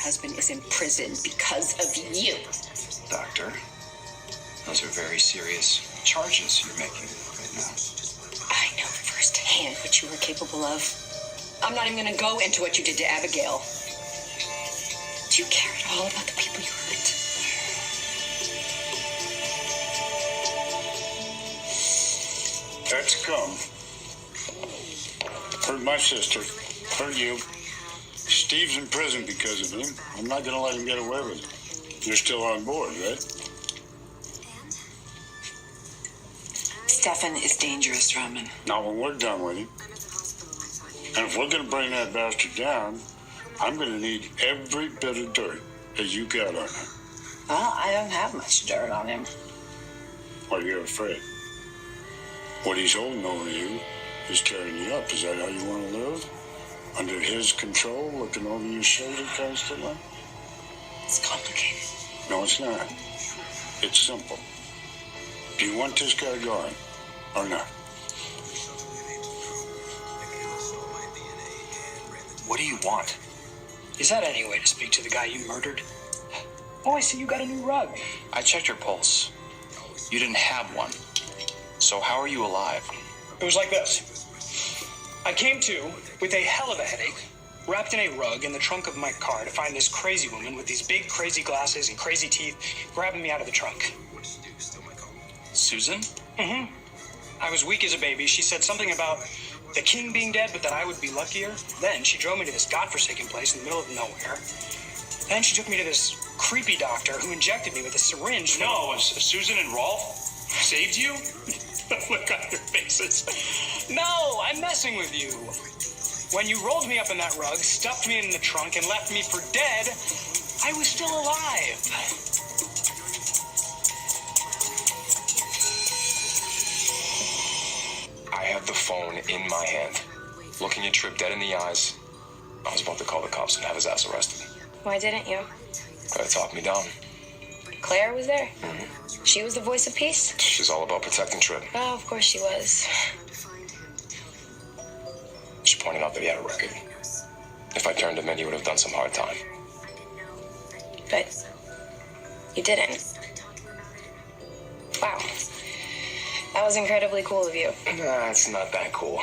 husband is in prison because of you. Doctor, those are very serious charges you're making right now. I know firsthand what you were capable of. I'm not even going to go into what you did to Abigail. Do you care at all about the people you hurt? That's come. Hurt my sister. Hurt you. Steve's in prison because of him. I'm not going to let him get away with it. You're still on board, right? Stefan is dangerous, Roman. Not when we're done with him. And if we're going to bring that bastard down, I'm going to need every bit of dirt that you got on him. Well, I don't have much dirt on him. Or you're afraid. What he's holding over you is tearing you up. Is that how you want to live? Under his control, looking over your shoulder constantly? It's complicated. No, it's not. It's simple. Do you want this guy gone or not? What do you want? Is that any way to speak to the guy you murdered? Oh, I see you got a new rug. I checked your pulse. You didn't have one. So how are you alive? It was like this. I came to with a hell of a headache, wrapped in a rug in the trunk of my car to find this crazy woman with these big crazy glasses and crazy teeth grabbing me out of the trunk. Susan? Mm-hmm. I was weak as a baby. She said something about the king being dead, but that I would be luckier. Then she drove me to this godforsaken place in the middle of nowhere. Then she took me to this creepy doctor who injected me with a syringe. No, Susan and Rolf saved you? Look on your faces. No, I'm messing with you. When you rolled me up in that rug, stuffed me in the trunk, and left me for dead, I was still alive. I had the phone in my hand, looking at Tripp dead in the eyes. I was about to call the cops and have his ass arrested. Why didn't you? Claire talked me down. Claire was there? Mm-hmm. She was the voice of peace? She's all about protecting Tripp. Oh, of course she was. She pointed out that he had a record. If I turned him in, he would have done some hard time. But you didn't. Wow. That was incredibly cool of you. Nah, it's not that cool.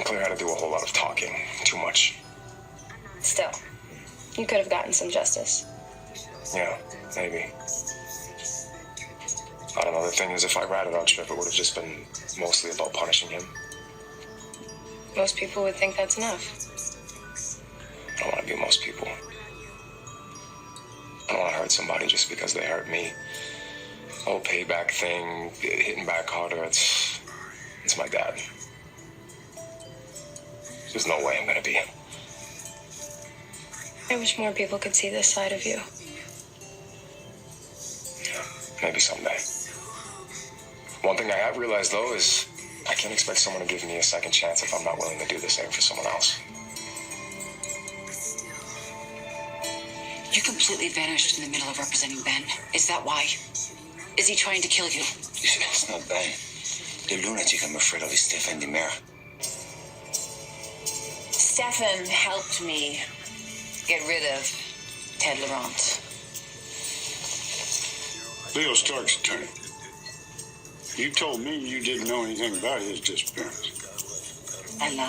Claire had to do a whole lot of talking. Too much. Still, you could have gotten some justice. Yeah, maybe. I don't know, the thing is, if I ratted out Tripp, it would have just been mostly about punishing him. Most people would think that's enough. I don't want to be most people. I don't want to hurt somebody just because they hurt me. Whole payback thing, hitting back harder, it's my dad. There's no way I'm gonna be. I wish more people could see this side of you. Yeah, maybe someday. One thing I have realized, though, is I can't expect someone to give me a second chance if I'm not willing to do the same for someone else. You completely vanished in the middle of representing Ben. Is that why? Is he trying to kill you? It's not Ben. The lunatic I'm afraid of is Stefan the mayor. Stefan helped me get rid of Ted Laurent. Leo Stark's attorney. You told me you didn't know anything about his disappearance. I lied.